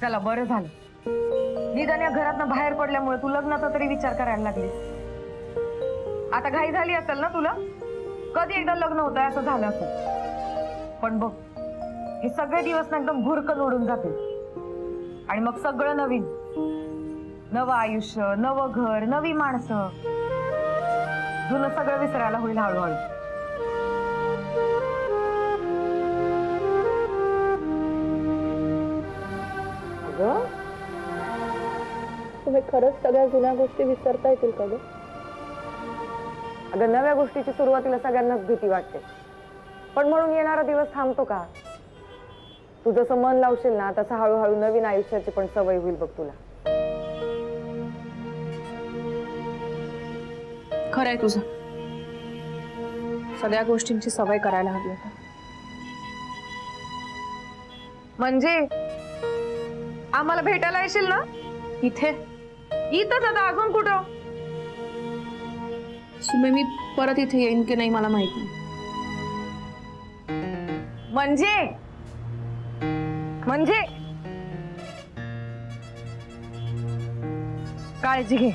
चला बरं झालं, निदान या घरातनं बाहेर पडल्यामुळे तू लग्नाचा तरी विचार करायला लागलीस। आता घाई झाली असेल ना तुला, कधी एकदा लग्न होतंय असं झालं असेल। पण बघ, हे सगळे दिवस ना एकदम भुरकन उडून जाते आणि मग सगळं नवीन, नवं आयुष्य, नवं घर, नवी माणसं, जुनं सगळं विसरायला होईल हळूहळू। अगं तुम्ही खरंच सगळ्या जुन्या गोष्टी विसरता येतील का ग? अगं नव्या गोष्टीची सुरुवातीला सगळ्यांनाच भीती वाटते, पण म्हणून येणारा दिवस थांबतो का? तू जसं मन लावशील ना तसं हळूहळू नवीन आयुष्याची पण सवय होईल बघ तुला। खरंय तुझं, सगळ्या गोष्टींची सवय करायला हवी आता। म्हणजे आम्हाला भेटायला येशील ना? इथे इथंच आता, अजून कुठं? सुमे, मी परत इथे येईन की नाही मला माहित नाही। म्हणजे काळजी घे।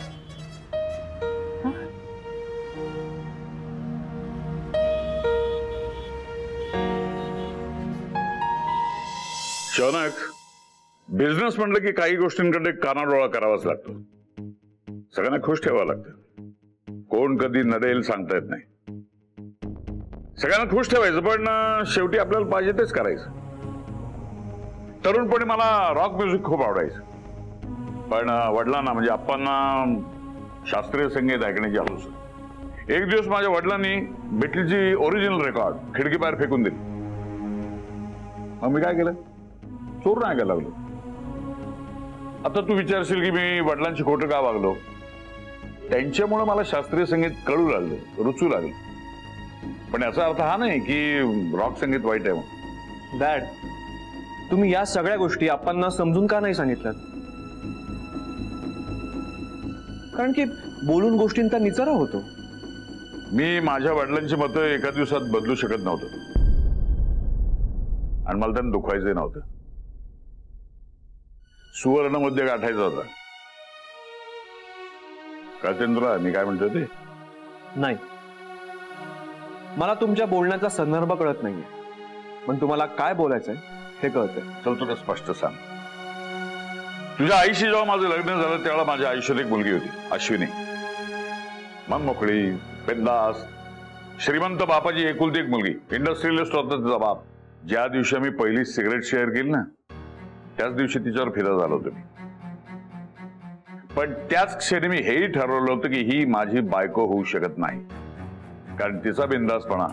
शौनक, बिझनेस म्हटलं की काही गोष्टींकडे कानाडोळा करावाच लागतो, सगळ्यांना खुश ठेवावं लागतं। कोण कधी नडेल सांगता येत नाही, सगळ्यांना खुश ठेवायचं, पण शेवटी आपल्याला पाहिजे तेच करायचं। तरुणपणी मला रॉक म्युझिक खूप आवडायचं, पण वडिलांना म्हणजे आप्पांना शास्त्रीय संगीत ऐकण्याची हौस। एक दिवस माझ्या वडिलांनी बिटलची ओरिजिनल रेकॉर्ड खिडकीबाहेर फेकून दिली। मग मी काय केलं? चोर नाही काय लागलो। आता तू विचारशील की मी वडिलांची खोटं का वागलो? त्यांच्यामुळे मला शास्त्रीय संगीत कळू लागलं, रुचू लागलं। पण याचा अर्थ हा नाही की रॉक संगीत वाईट आहे मग। डॅड, तुम्ही या सगळ्या गोष्टी आप्पांना समजून का नाही सांगितल्यात? कारण की बोलून गोष्टींचा निचरा होतो। मी माझ्या वडिलांची मतं एका दिवसात बदलू शकत नव्हतो आणि मला त्यांना दुखवायचं नव्हतं। सुवर्ण मध्ये गाठायचा होता। कळते तुला मी काय म्हणतोय ते? नाही, मला तुमच्या बोलण्याचा संदर्भ कळत नाहीये, पण तुम्हाला काय बोलायचंय हे कळतंय। चल तुला स्पष्ट सांग, तुझ्या आईशी जेव्हा माझं लग्न झालं त्यावेळेला माझ्या आयुष्यात एक मुलगी होती, अश्विनी। मन मोकळी, बिंदास, श्रीमंत बापाची एकुलती एक मुलगी, इंडस्ट्रियलिस्ट होता तिचा बाप। ज्या दिवशी मी पहिली सिगरेट शेअर केली ना त्याच दिवशी तिच्यावर फिदा झालो होतो मी। पण त्याच क्षणी मी हेही ठरवलं होतं की ही माझी बायको होऊ शकत नाही, कारण तिचा बिंदासपणा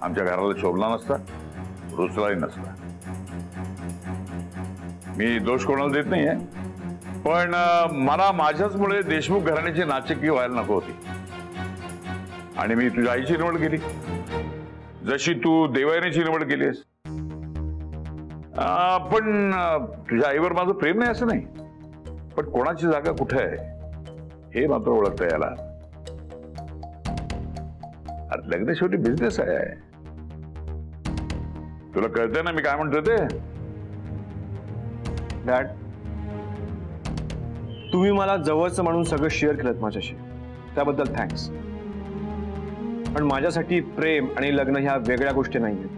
आमच्या घराला शोभला नसता, रुचलाही नसता। मी दोष कोणाला देत नाहीये, पण मला माझ्याचमुळे देशमुख घराण्याची नाचक्की व्हायला नको होती आणि मी तुझ्या आईची निवड केली, जशी तू देवायनेची निवड केलीस। पण तुझ्या आईवर माझं प्रेम नाही असं नाही, पण कोणाची जागा कुठे आहे हे मात्र ओळखता यायला। अरे लग्न शेवटी बिझनेस आहे, तुला कळतंय ना मी काय म्हणतोय ते? डॅड, तुम्ही मला जवळचं म्हणून सगळं शेअर केलं माझ्याशी, त्याबद्दल थँक्स। पण माझ्यासाठी प्रेम आणि लग्न ह्या वेगळ्या गोष्टी नाहीयेत।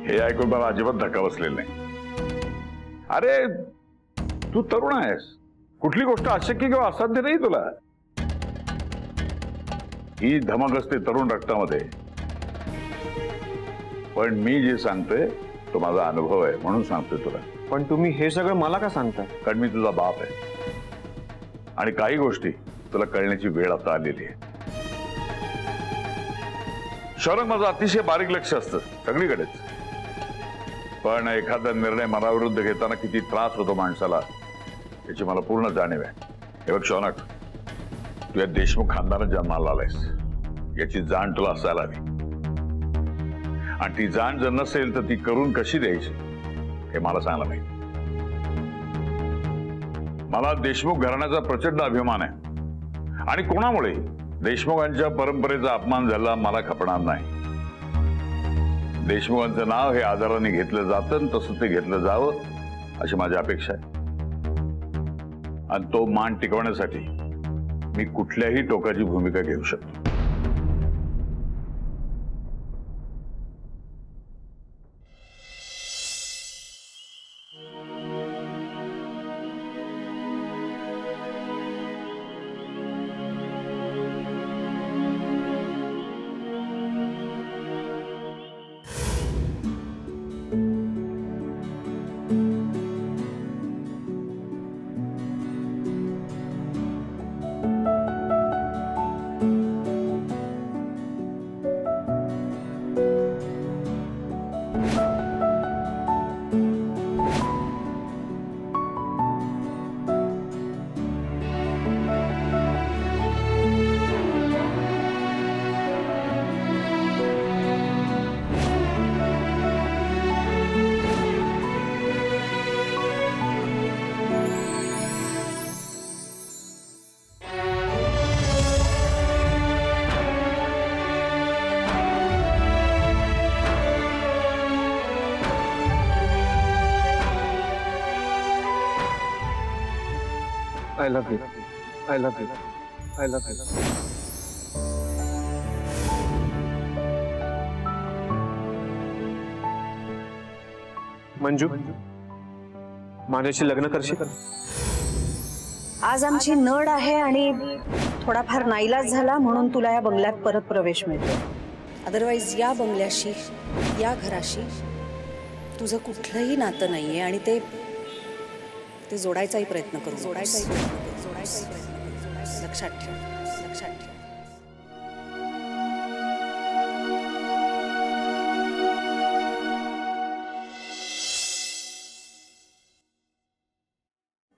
हे ऐकून मला अजिबात धक्का बसलेला नाही। अरे तू तरुण आहेस, कुठली गोष्ट अशक्य किंवा असाध्य नाही तुला। ही धमक असते तरुण रक्तामध्ये, पण मी जे सांगतोय तो माझा अनुभव आहे म्हणून सांगतोय तुला। पण तुम्ही हे सगळं मला का सांगताय? कारण मी तुझा बाप आहे आणि काही गोष्टी तुला कळण्याची वेळ आता आलेली आहे। शौनक, माझं अतिशय बारीक लक्ष असतं सगळीकडेच, पण एखादा निर्णय मनाविरुद्ध घेताना किती त्रास होतो माणसाला याची मला पूर्ण जाणीव आहे। हे बघ शौनक, तू या देशमुख खानदानात जन्माला आलायस याची जाण तुला असायला हवी, आणि ती जाण जर नसेल तर ती करून कशी द्यायची हे मला सांगायला माहिती। मला देशमुख घराण्याचा प्रचंड अभिमान आहे आणि कोणामुळे देशमुखांच्या परंपरेचा अपमान झाला मला खपणार नाही। देशमुखांचं नाव हे आदराने घेतलं जातं, तसं ते घेतलं जावं अशी माझी अपेक्षा आहे आणि तो मान टिकवण्यासाठी मी कुठल्याही टोकाची भूमिका घेऊ शकतो. I love you. I love you. I love you. Manju, माझ्याशी लग्न करशील? आज आमची नड आहे आणि थोडाफार नाईलाज झाला म्हणून तुला या बंगल्यात परत प्रवेश मिळतो. अदरवाईज या बंगल्याशी, या घराशी तुझं कुठलंही नातं नाहीये आणि ते जोडायचाही प्रयत्न करू. लक्षात ठेव.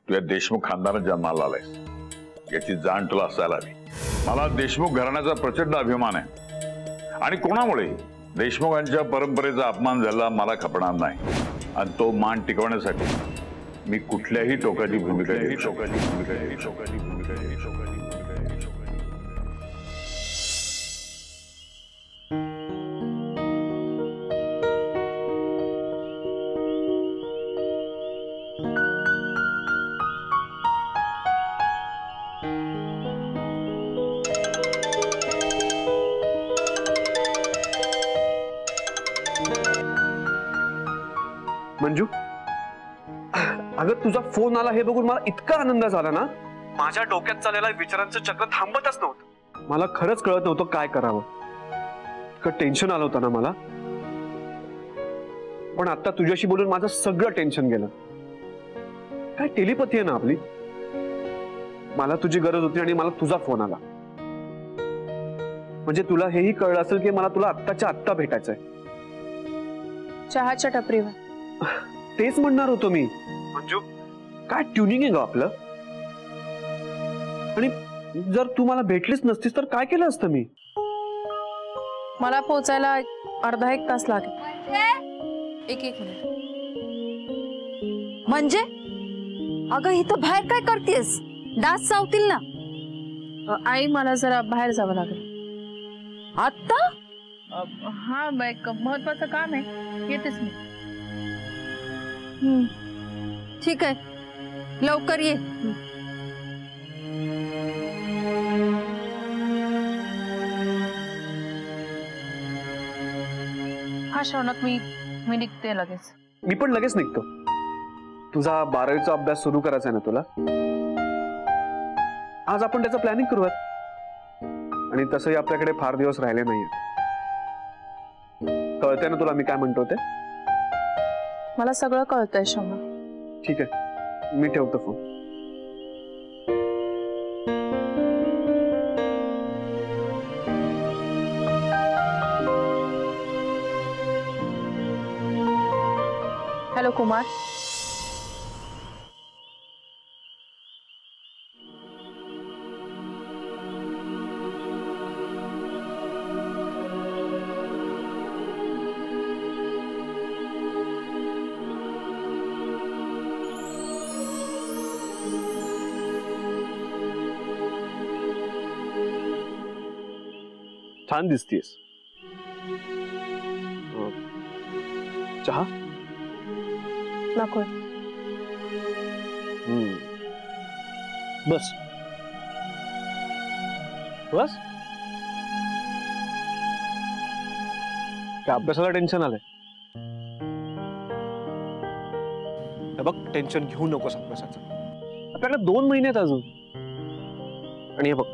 तुझ्या देशमुख खानदानात जन्माला आलायस याची जाण तुला असायला हवी. मला देशमुख घराण्याचा प्रचंड अभिमान आहे आणि कोणामुळे देशमुखांच्या परंपरेचा अपमान झाला मला खपणार नाही आणि तो मान टिकवण्यासाठी मी कुठल्याही टोकाची भूमिका घेऊ. मंजू, अगं तुझा फोन आला हे बघून मला इतका आनंद झाला ना, माझ्या डोक्यात चाललेल्या विचारांचं चक्र थांबतच नव्हतं. मला खरंच कळत नव्हतं काय करावं. इतकं टेन्शन आलं होतं ना मला, पण आता तुझ्याशी बोलून माझं सगळं टेन्शन गेलं. काय टेलिपॅथी आहे ना आपली. मला तुझी गरज होती आणि मला तुझा फोन आला. म्हणजे तुला हेही कळलं असेल की मला तुला आत्ताच्या आत्ता भेटायचंय. चहाच्या टपरीवर. तेच म्हणणार होतो मी. मंजू, काय ट्युनिंग आहे ग आपलं. आणि जर तू मला भेटलीच नसतीस तर काय केलं असतं मी. मला पोहोचायला अर्धा एक तास लागेल. एक मिनिट. म्हणजे अगं इथं बाहेर काय करतेस? डास चावतील ना. आई मला जरा बाहेर जावं लागेल. आत्ता? हा, एक महत्वाचं काम आहे, येतेच मी. ठीक आहे, लवकर ये. हा श्रवणात मी निघते लगेच. मी पण लगेच निघतो. तुझा 12वीचा अभ्यास सुरू करायचा आहे ना तुला. आज आपण त्याचं प्लॅनिंग करूयात. आणि तसंही आपल्याकडे फार दिवस राहिले नाहीये. कळतंय ना तुला मी काय म्हणतो ते. मला सगळं कळतंय श्रवणा. ठीक आहे, मी ठेवतो फोन. हॅलो कुमार. छान दिसतीयस. चहा नको. बस बस काय अभ्यासाला टेन्शन आलंय? हे बघ, टेन्शन घेऊ नकोस अभ्यासाचं. आपल्याकडे 2 महिने आहेत अजून. आणि हे बघ,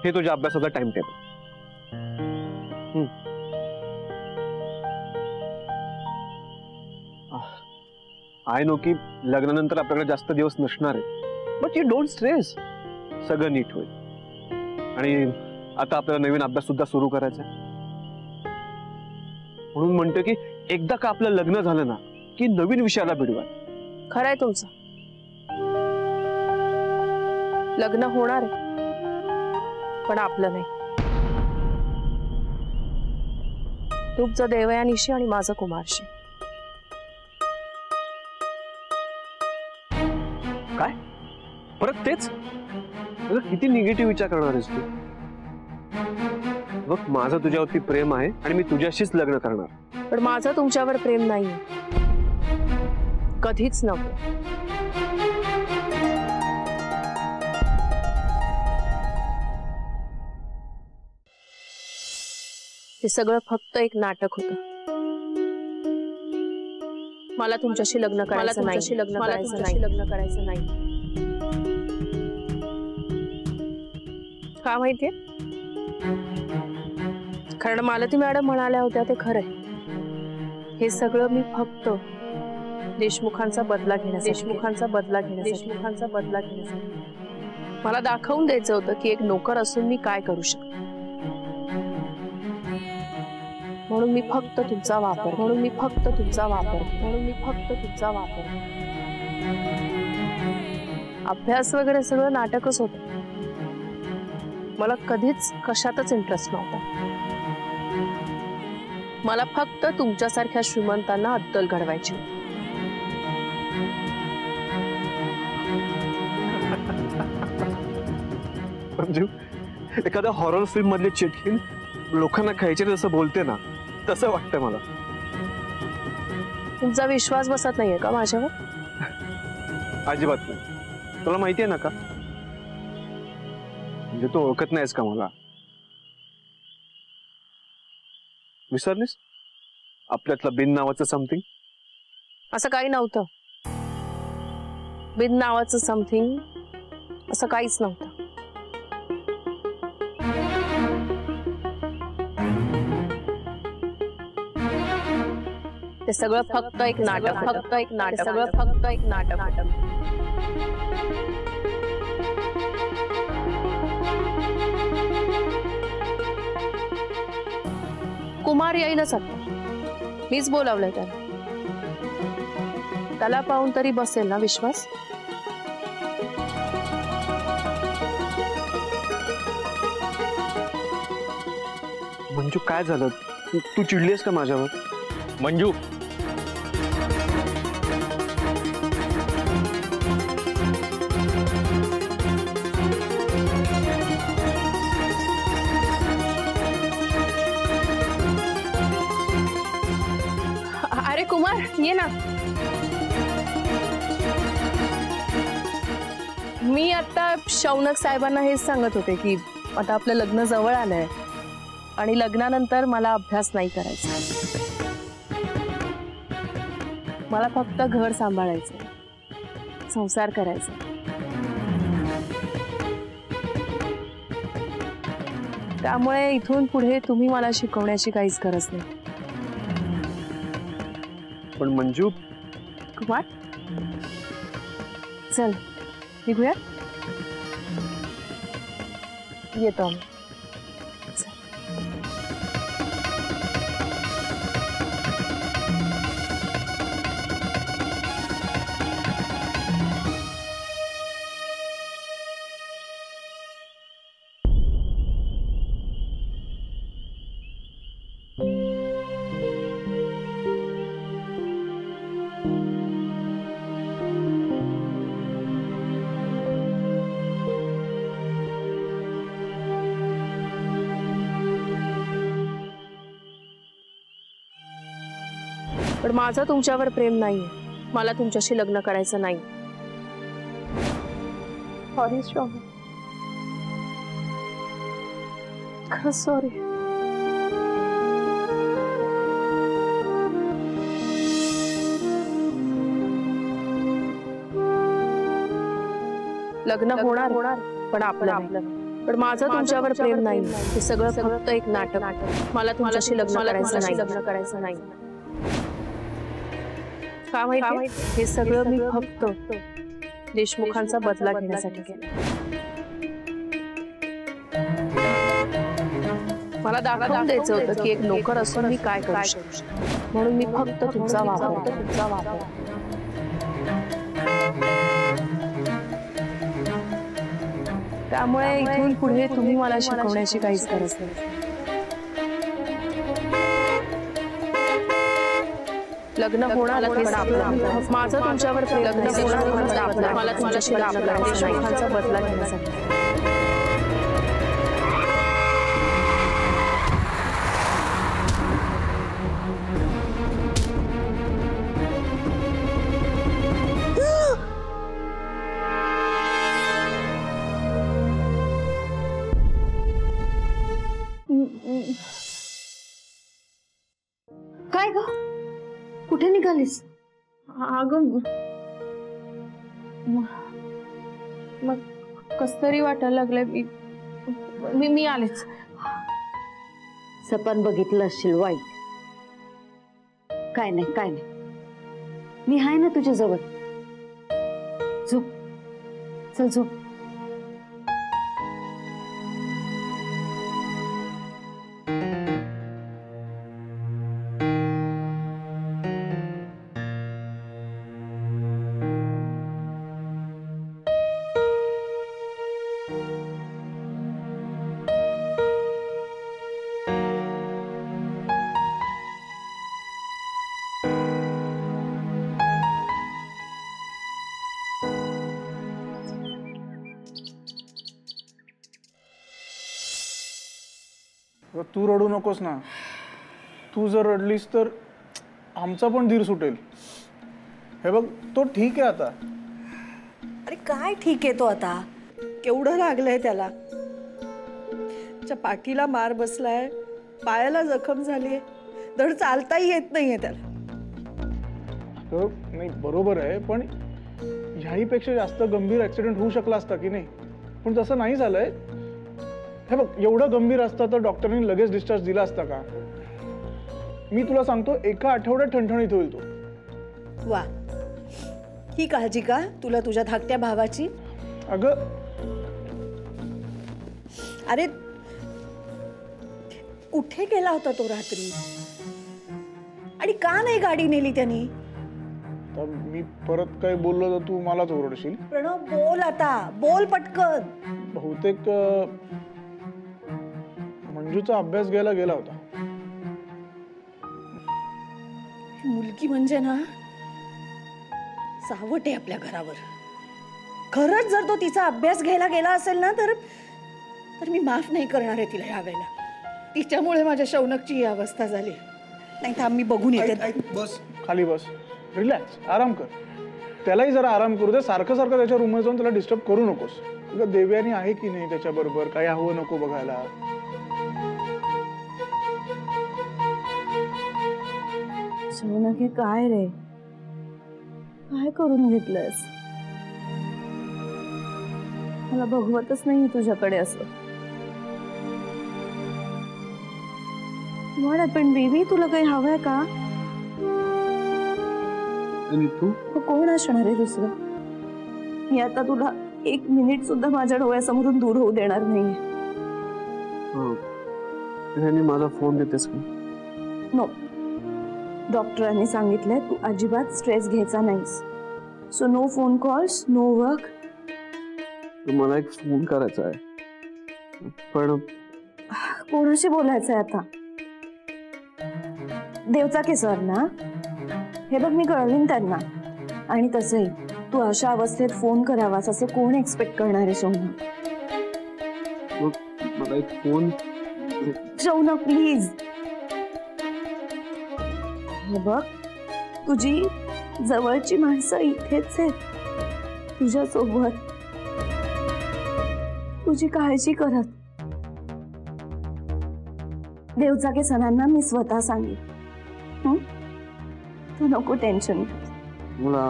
हे तुझ्या अभ्यासाचा टाइम टेबल. आय नो की लग्नानंतर आपल्याकडे जास्त दिवस नसणार आहे, बट यू डोंट स्ट्रेस. सगळं नीट होईल. आणि आता आपल्याला नवीन अभ्यास सुद्धा सुरू करायचा आहे. म्हणून म्हणतो की एकदा का आपलं लग्न झालं ना की नवीन विषयाला भिडवा. खरंय तुमचं. लग्न होणार आहे, पण आपलं नाही. तुमचं देवयानीशी आणि माझं कुमारशी. काय परत तेच? अगं, किती निगेटिव्ह विचार करणार आहेस तू? बघ, माझं तुझ्यावरती प्रेम आहे आणि मी तुझ्याशीच लग्न करणार. पण माझं तुमच्यावर प्रेम नाहीये, कधीच नव्हतं. ते सगळं फक्त एक नाटक होतं. मला तुमच्याशी लग्न करायचं नाही. लग्न करायचं नाही. का माहितीये? कारण मालती मॅडम म्हणाल्या होत्या ते खरंय. हे सगळं मी फक्त देशमुखांचा बदला घेण्यासाठी. मला दाखवून द्यायचं होतं की एक नोकर असून मी काय करू शकते. म्हणून मी फक्त तुमचा वापर. अभ्यास वगैरे सगळं नाटकच होतं. मला कधीच कशातच इंटरेस्ट नव्हता. मला फक्त तुमच्यासारख्या श्रीमंतांना अद्दल घडवायची. मंजू, एखाद्या हॉरर फिल्म मधली चिटकीन लोकांना खायचे जसं बोलते ना, तसं वाटतं मला. तुमचा विश्वास बसत नाहीये का माझ्यावर? अजिबात नाही. तुला माहिती आहे ना का, म्हणजे तू ओळखत नाहीस का मला? विसरलीस आपल्यातलं बिन नावाचं समथिंग? असं काही नव्हतं. बिन नावाचं समथिंग असं काहीच नव्हतं. ते सगळं फक्त एक नाटक. कुमार येईलच आता. मीच बोलावलंय त्याला. त्याला पाहून तरी बसेल ना विश्वास? मंजू, काय झालं? तू चिडलीस का माझ्यावर? मंजू, अरे कुमार, ये ना. मी आता शौनक साहेबांना हेच सांगत होते की आता आपलं लग्न जवळ आलंय आणि लग्नानंतर मला अभ्यास नाही करायचा. मला फक्त घर सांभाळायचं, संसार करायचा. त्यामुळे इथून पुढे तुम्ही मला शिकवण्याची काहीच गरज नाही. पण मंजू, कुमार, चल निघूया. येतो आम्ही. पण माझं तुमच्यावर प्रेम नाहीये. मला तुमच्याशी लग्न करायचं नाही. सॉरी शौनक, खरंच सॉरी. लग्न होणार पण आपलं पण माझं तुमच्यावर प्रेम नाही. हे सगळं फक्त एक नाटक. मला तुमच्याशी लग्न करायचं नाही. का माहिती, हे सगळं मी फक्त देशमुखांचा बदला घेण्यासाठी केलं. मला दाखवून द्यायचं होतं की एक नोकर असून मी काय करू शकतो, म्हणून मी फक्त तुमचा वापर. त्यामुळे इथून पुढे तुम्ही मला शिकवण्याची काहीच गरज नाही. लग्न होणार माझं तुमच्यावर लग्न होणार. मला तुमच्याशी देशमुखांचा बदला घेण्यासाठी. काय ग, कुठे निघालीस? अगं मग कस तरी वाटायला लागलंय. मी आलेच. सपन बघितलं असशील वाईट. काय नाही, मी आहे ना तुझ्या जवळ. झोप, चल झोप. तू रडू नकोस ना. तू जर रडलीस तर आमचा पण धीर सुटेल. हे बघ, तो ठीक आहे आता. अरे काय ठीक आहे तो आता? केवढं लागलंय त्याला. त्याच्या पाठीला मार बसलाय, पायाला जखम झालीये, धड चालताही येत नाहीये त्याला. नाही बरोबर आहे, पण ह्याहीपेक्षा जास्त गंभीर ऍक्सिडेंट होऊ शकला असता की नाही. पण तसं नाही झालंय. हे बघ, एवढं गंभीर असतं तर डॉक्टरांनी लगेच डिस्चार्ज दिला असता का? मी तुला सांगतो, एका आठवड्यात ठणठणीत होईल तो. वा, ही काळजी का तुला तुझ्या धाकट्या भावाची? अगं अरे कुठे गेला होता तो रात्री, आणि का नाही गाडी नेली त्यांनी? तर मी परत काही बोललो तर तू मलाच ओरडशील. प्रणव, बोल आता, बोल पटकन. बहुतेक मंजूचा अभ्यास घ्यायला गेला होता. मुलगी म्हणजे ना सावट आहे आपल्या घरावर. खरंच जर तो तिचा अभ्यास घ्यायला गेला असेल ना तर मी माफ नाही करणार आहे तिला यावेळेला. तिच्यामुळे माझ्या शौनकची ही अवस्था झाली. नाही तर आम्ही बघून येते. बस खाली बस, रिलॅक्स, आराम कर. त्यालाही जरा आराम करू दे. सारखं सारखं त्याच्या रूममध्ये जाऊन त्याला डिस्टर्ब करू नकोस. देव्यानी आहे की नाही त्याच्या बरोबर, काही हवं नको बघायला. शौनक, हे काय रे, काय करून घेतलंस? मला बघवतच नाही तुझ्याकडे असं. पण बेबी, तुला काही हवंय का? तू कोण असणार आहे दुसरं? मी आता तुला एक मिनिट सुद्धा माझ्या डोळ्यासमोरून दूर होऊ देणार नाहीये. माझा फोन देतेस का? नो, डॉक्टरांनी सांगितलंय तू अजिबात स्ट्रेस घ्यायचा नाहीस. So no phone calls, no work. मला एक फोन करायचा आहे, पण कोणाशी बोलायचंय आता? देवचाके सर ना? हे बघ, मी कळवीन त्यांना. आणि तसंही तू अशा अवस्थेत फोन करावास असं कोण एक्सपेक्ट करणार आहे शौनक? मला एक फोन. शौनक प्लीज. हे बघ, तुझी जवळची माणसं इथेच आहेत तुझ्या सोबत, तुझी काळजी करत. देवचाके सणांना मी स्वतः सांगेन. तू नको टेन्शन घेऊ. मला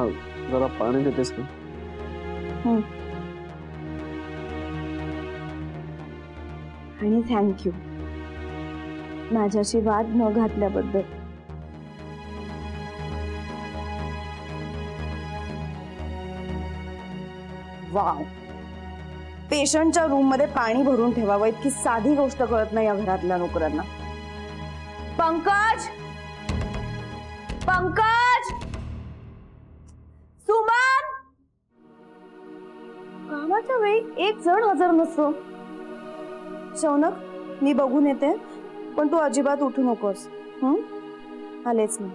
जरा पाणी देतेस का? आणि थँक्यू माझ्याशी वाद न घातल्याबद्दल. वाव, पेशंटच्या रूम मध्ये पाणी भरून ठेवावं इतकी साधी गोष्ट कळत नाही या घरातल्या नोकरांना. पंकज, पंकज, सुमन. कामाच्या वेळी एक जण हजर नसतो. शौनक, मी बघून येते, पण तू अजिबात उठू नकोस. आलेच मी.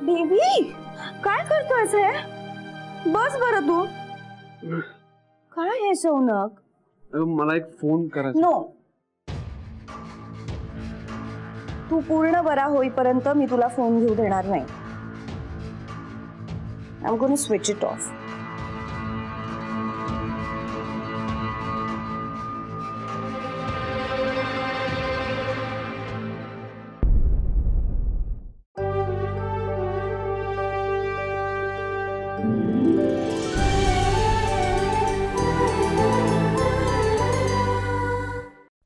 बेबी, काय करतोयस हे? बस बरं तू. काय हे शौनक? मला एक फोन करायचा. नो, तू पूर्ण बरा होईपर्यंत मी तुला फोन घेऊ देणार नाही. I am going to switch it off.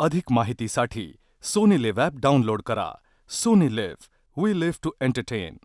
अधिक माहितीसाठी सोनी लिव्ह ॲप डाउनलोड करा. Sony Liv, we live to entertain.